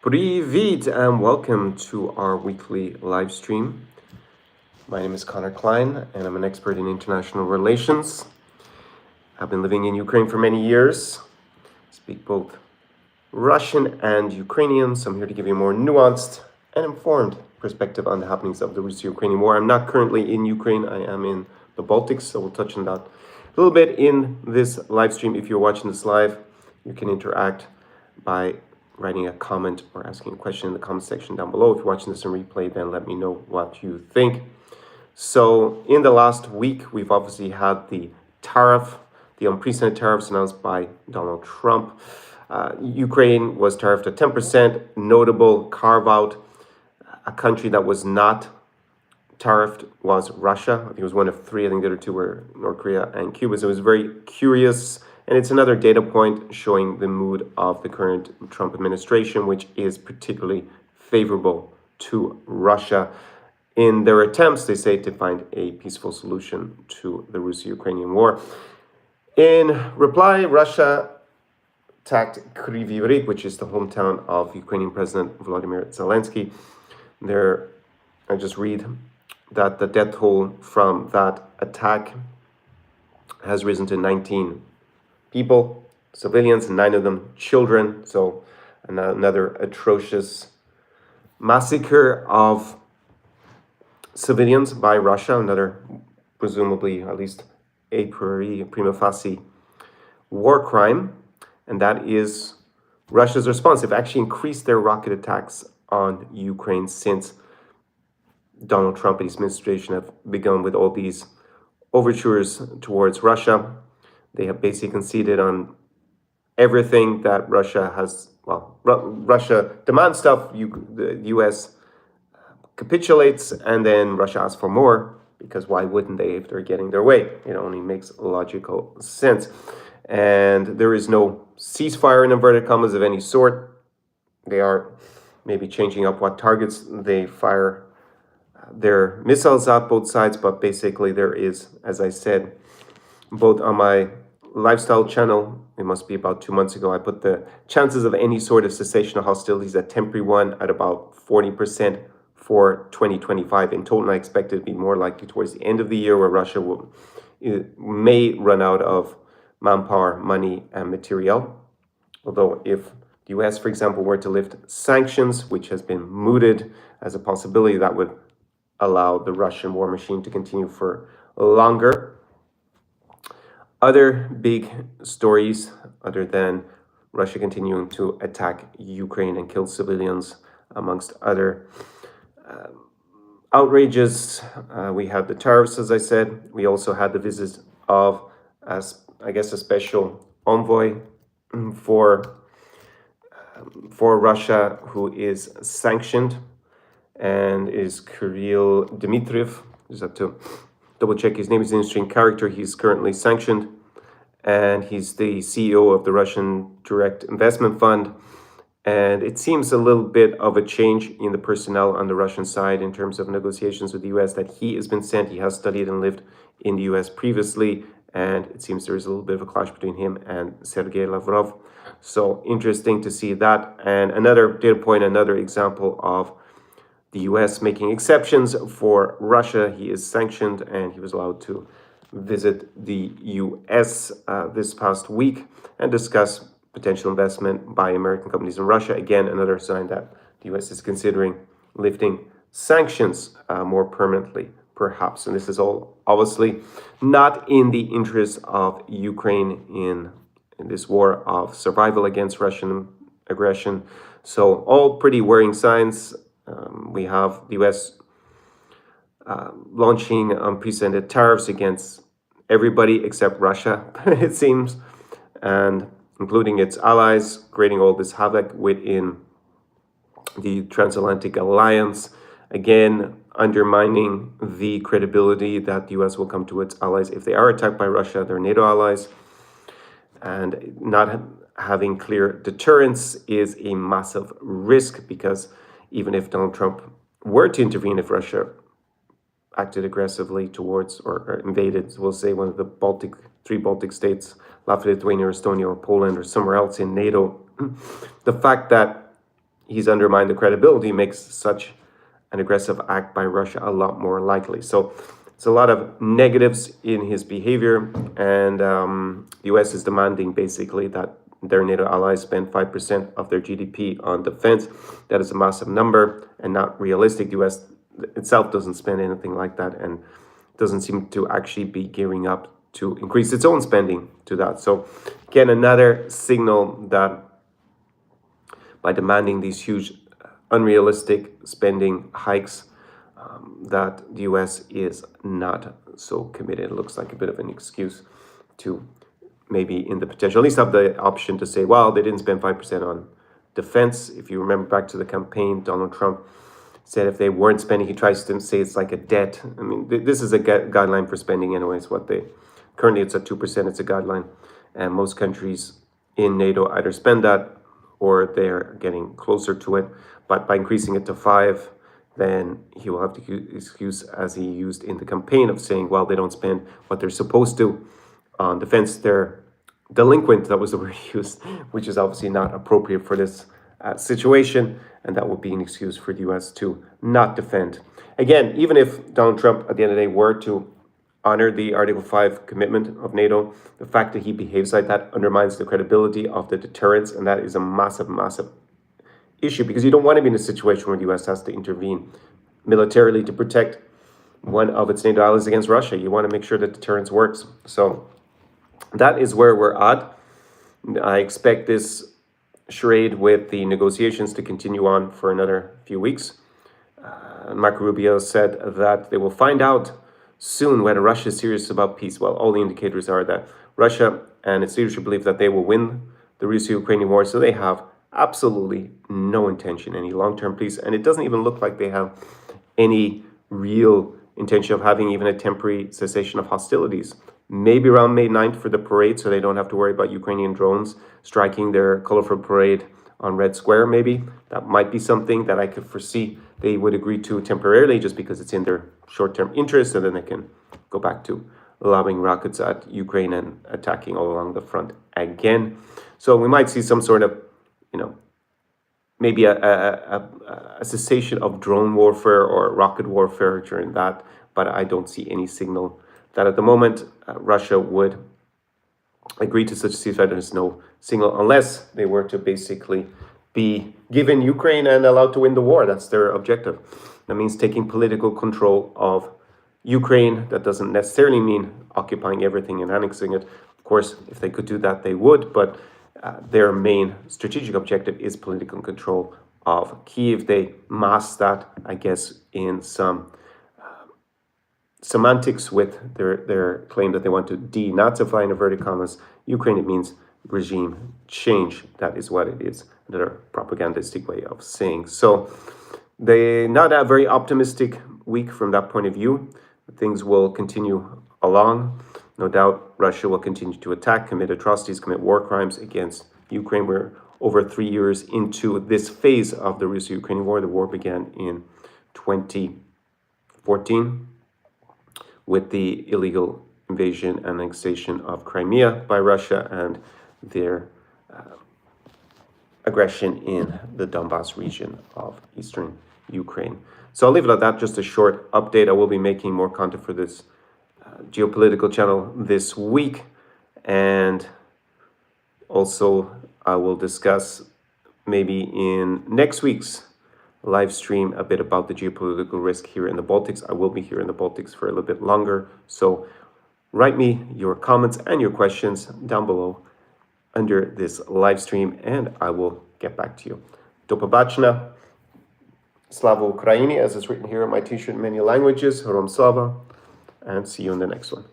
Привit and welcome to our weekly live stream. My name is Connor Klein and I'm an expert in international relations. I've been living in Ukraine for many years. Speak both Russian and Ukrainian, so I'm here to give you a more nuanced and informed perspective on the happenings of the Russo-Ukrainian war. I'm not currently in Ukraine, I am in the Baltics, so we'll touch on that a little bit in this live stream. If you're watching this live, you can interact by writing a comment or asking a question in the comment section down below. If you're watching this in replay, then let me know what you think. So in the last week, we've obviously had the unprecedented tariffs announced by Donald Trump. Ukraine was tariffed at 10%, notable carve out. A country that was not tariffed was Russia. I think it was one of three. I think the other two were North Korea and Cuba. So it was very curious. And it's another data point showing the mood of the current Trump administration, which is particularly favorable to Russia in their attempts, they say, to find a peaceful solution to the Russo-Ukrainian war. In reply, Russia attacked Kryvyi Rih, which is the hometown of Ukrainian President Volodymyr Zelensky. There, I just read that the death toll from that attack has risen to 19 people, civilians, and 9 of them children. So another atrocious massacre of civilians by Russia, another presumably at least a priori, prima facie war crime. And that is Russia's response. They've actually increased their rocket attacks on Ukraine since Donald Trump and his administration have begun with all these overtures towards Russia. They have basically conceded on everything that Russia has. Well, Russia demands stuff, the US capitulates, and then Russia asks for more, because why wouldn't they if they're getting their way? It only makes logical sense. And there is no ceasefire in inverted commas of any sort. They are maybe changing up what targets they fire their missiles at both sides, but basically there is, as I said, both on my lifestyle channel, it must be about 2 months ago, I put the chances of any sort of cessation of hostilities at temporary one at about 40% for 2025. In total, I expect it to be more likely towards the end of the year, where Russia may run out of manpower, money, and material. Although if the US, for example, were to lift sanctions, which has been mooted as a possibility, that would allow the Russian war machine to continue for longer. Other big stories, other than Russia continuing to attack Ukraine and kill civilians, amongst other outrages, we had the tariffs, as I said. We also had the visit of, I guess, a special envoy for Russia, who is sanctioned, and is Kirill Dmitriev. Just have to double check his name. He's an interesting character. He's currently sanctioned, and he's the CEO of the Russian Direct Investment Fund. And it seems a little bit of a change in the personnel on the Russian side in terms of negotiations with the US, that he has been sent. He has studied and lived in the US previously, and it seems there is a little bit of a clash between him and Sergei Lavrov. So interesting to see that. And another data point, another example of the US making exceptions for Russia. He is sanctioned and he was allowed to visit the US this past week and discuss potential investment by American companies in Russia. Again, another sign that the US is considering lifting sanctions more permanently, perhaps. And this is all obviously not in the interest of Ukraine in this war of survival against Russian aggression. So all pretty worrying signs. We have the US launching unprecedented tariffs against everybody except Russia, it seems, and including its allies, creating all this havoc within the transatlantic alliance, again, undermining the credibility that the US will come to its allies if they are attacked by Russia, their NATO allies. And not having clear deterrence is a massive risk, because even if Donald Trump were to intervene, if Russia acted aggressively towards or invaded, we'll say, one of the three Baltic states, Latvia, Lithuania, Estonia, or Poland, or somewhere else in NATO, the fact that he's undermined the credibility, makes such an aggressive act by Russia a lot more likely. So it's a lot of negatives in his behavior, and the US is demanding basically that their NATO allies spend 5% of their GDP on defense. That is a massive number and not realistic. The US itself doesn't spend anything like that and doesn't seem to actually be gearing up to increase its own spending to that. So again, another signal that by demanding these huge unrealistic spending hikes, that the US is not so committed. It looks like a bit of an excuse to maybe in the potential, at least have the option to say, well, they didn't spend 5% on defense. If you remember back to the campaign, Donald Trump said if they weren't spending, he tries to say it's like a debt. I mean, this is a guideline for spending anyways. Currently it's at 2%, it's a guideline. And most countries in NATO either spend that or they're getting closer to it. But by increasing it to 5, then he will have the excuse as he used in the campaign of saying, well, they don't spend what they're supposed to on defense. They're delinquent, that was the word used, which is obviously not appropriate for this situation. And that would be an excuse for the US to not defend. Again, even if Donald Trump at the end of the day were to honor the Article 5 commitment of NATO, the fact that he behaves like that undermines the credibility of the deterrence, and that is a massive, massive issue, because you don't want to be in a situation where the US has to intervene militarily to protect one of its NATO allies against Russia. You want to make sure that deterrence works. So that is where we're at. I expect this charade with the negotiations to continue on for another few weeks. Marco Rubio said that they will find out soon whether Russia is serious about peace. Well, all the indicators are that Russia and its leadership believe that they will win the Russo-Ukrainian war, so they have absolutely no intention, any long-term peace, and it doesn't even look like they have any real intention of having even a temporary cessation of hostilities. Maybe around May 9th for the parade, so they don't have to worry about Ukrainian drones striking their colorful parade on Red Square, maybe. That might be something that I could foresee they would agree to temporarily, just because it's in their short-term interest, and then they can go back to lobbing rockets at Ukraine and attacking all along the front again. So we might see some sort of, maybe a cessation of drone warfare or rocket warfare during that, but I don't see any signal that at the moment Russia would agree to such a ceasefire. There's no signal unless they were to basically be given Ukraine and allowed to win the war. That's their objective. That means taking political control of Ukraine. That doesn't necessarily mean occupying everything and annexing it. Of course, if they could do that, they would, but their main strategic objective is political control of Kyiv. They mask that, I guess, in some semantics with their claim that they want to denazify, in inverted commas, Ukraine. It means regime change. That is what it is. Their propagandistic way of saying. So they not a very optimistic week from that point of view. Things will continue along. No doubt Russia will continue to attack, commit atrocities, commit war crimes against Ukraine. We're over 3 years into this phase of the Russo-Ukrainian war. The war began in 2014 with the illegal invasion and annexation of Crimea by Russia and their aggression in the Donbas region of eastern Ukraine. So I'll leave it at that, just a short update. I will be making more content for this geopolitical channel this week, and also I will discuss maybe in next week's live stream a bit about the geopolitical risk here in the Baltics. I will be here in the Baltics for a little bit longer, so write me your comments and your questions down below under this live stream, and I will get back to you. Do побачення. Slava Ukraini, as it's written here on my t-shirt in many languages. Rom Slava, and see you in the next one.